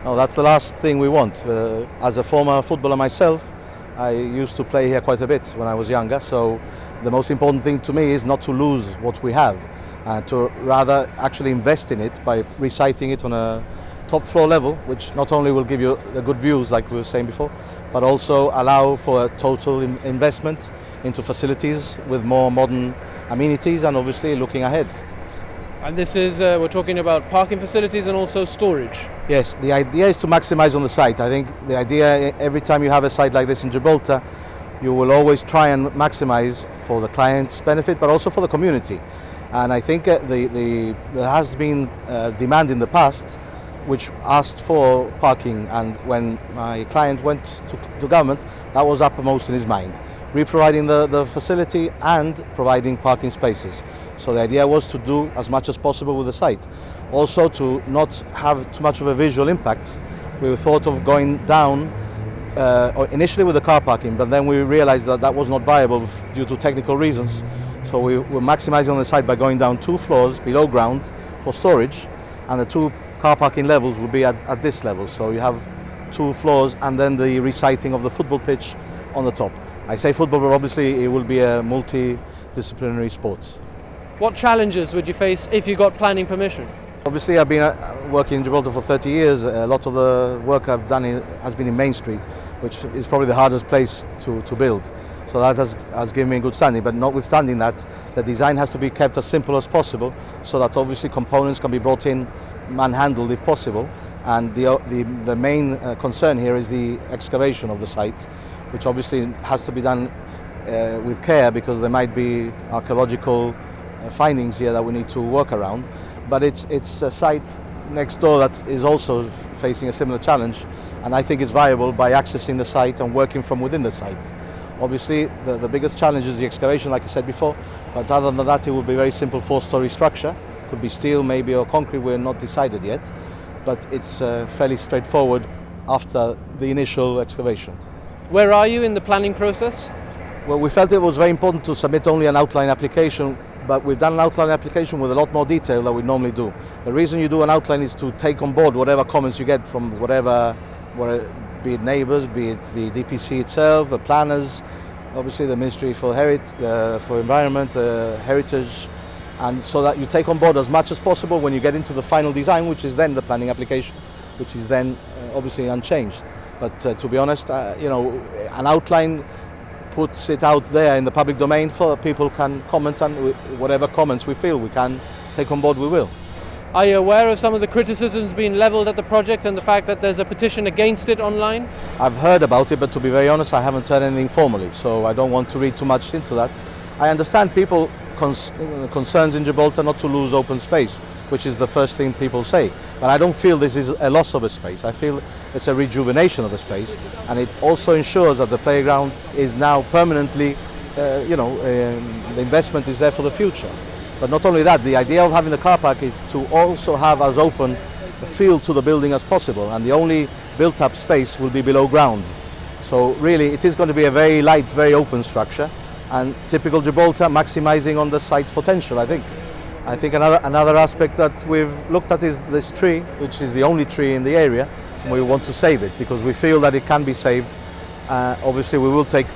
No, that's the last thing we want. As a former footballer myself, I used to play here quite a bit when I was younger, so the most important thing to me is not to lose what we have, and to rather actually invest in it by reciting it on a top floor level, which not only will give you the good views like we were saying before, but also allow for a total investment into facilities with more modern amenities and obviously looking ahead. And this is, we're talking about parking facilities and also storage. Yes, the idea is to maximize on the site. I think the idea, every time you have a site like this in Gibraltar, you will always try and maximize for the client's benefit, but also for the community. And I think there has been demand in the past which asked for parking, and when my client went to government, that was uppermost in his mind. Re-providing the facility and providing parking spaces. So the idea was to do as much as possible with the site. Also to not have too much of a visual impact. We thought of going down initially with the car parking, but then we realized that that was not viable due to technical reasons. So we were maximizing on the site by going down 2 floors below ground for storage, and the 2 car parking levels will be at this level. So you have 2 floors and then the reciting of the football pitch on the top. I say football, but obviously it will be a multidisciplinary sport. What challenges would you face if you got planning permission? Obviously I've been working in Gibraltar for 30 years. A lot of the work I've done has been in Main Street, which is probably the hardest place to build. So that has given me a good standing, but notwithstanding that, the design has to be kept as simple as possible, so that obviously components can be brought in manhandled if possible. And the main concern here is the excavation of the site, which obviously has to be done with care, because there might be archaeological findings here that we need to work around. But it's a site next door that is also facing a similar challenge, and I think it's viable by accessing the site and working from within the site. Obviously the biggest challenge is the excavation, like I said before, but other than that it will be a very simple 4-story structure. Could be steel maybe or concrete, we're not decided yet, but it's fairly straightforward after the initial excavation. Where are you in the planning process? Well, we felt it was very important to submit only an outline application, but we've done an outline application with a lot more detail than we normally do. The reason you do an outline is to take on board whatever comments you get from be it neighbours, be it the DPC itself, the planners, obviously the Ministry for Environment, Heritage, and so that you take on board as much as possible when you get into the final design, which is then the planning application, which is then obviously unchanged. But to be honest, an outline puts it out there in the public domain for people can comment, and whatever comments we feel we can take on board, we will. Are you aware of some of the criticisms being levelled at the project and the fact that there's a petition against it online? I've heard about it, but to be very honest, I haven't heard anything formally, so I don't want to read too much into that. I understand people concerns in Gibraltar not to lose open space, which is the first thing people say. But I don't feel this is a loss of a space. I feel it's a rejuvenation of a space, and it also ensures that the playground is now permanently, the investment is there for the future. But not only that, the idea of having the car park is to also have as open a field to the building as possible, and the only built-up space will be below ground. So really it is going to be a very light, very open structure, and typical Gibraltar, maximising on the site's potential, I think. I think another aspect that we've looked at is this tree, which is the only tree in the area, and we want to save it because we feel that it can be saved. Obviously we will take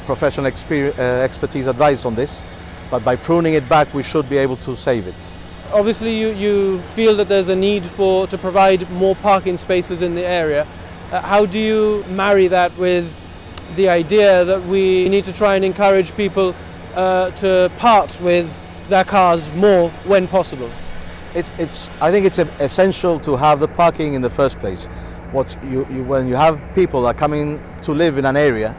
professional expertise advice on this, but by pruning it back we should be able to save it. Obviously you feel that there's a need to provide more parking spaces in the area. How do you marry that with the idea that we need to try and encourage people to part with their cars more when possible? I think it's essential to have the parking in the first place. When you have people that are coming to live in an area,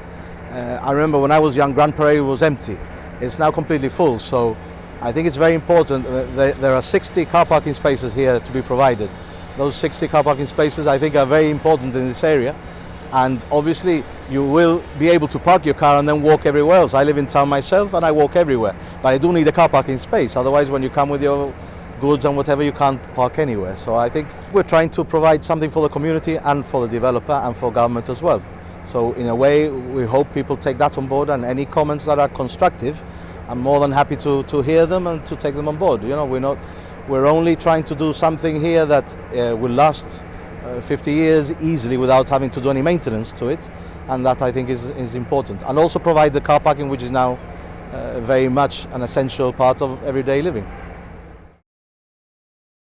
I remember when I was young, Grand Parade was empty. It's now completely full, so I think it's very important. There are 60 car parking spaces here to be provided. Those 60 car parking spaces I think are very important in this area, and obviously you will be able to park your car and then walk everywhere else. I live in town myself and I walk everywhere, but I do need a car parking space, otherwise when you come with your goods and whatever you can't park anywhere. So I think we're trying to provide something for the community and for the developer and for government as well. So in a way we hope people take that on board, and any comments that are constructive, I'm more than happy to hear them and to take them on board. We're only trying to do something here that will last 50 years easily without having to do any maintenance to it, and that I think is important. And also provide the car parking, which is now very much an essential part of everyday living.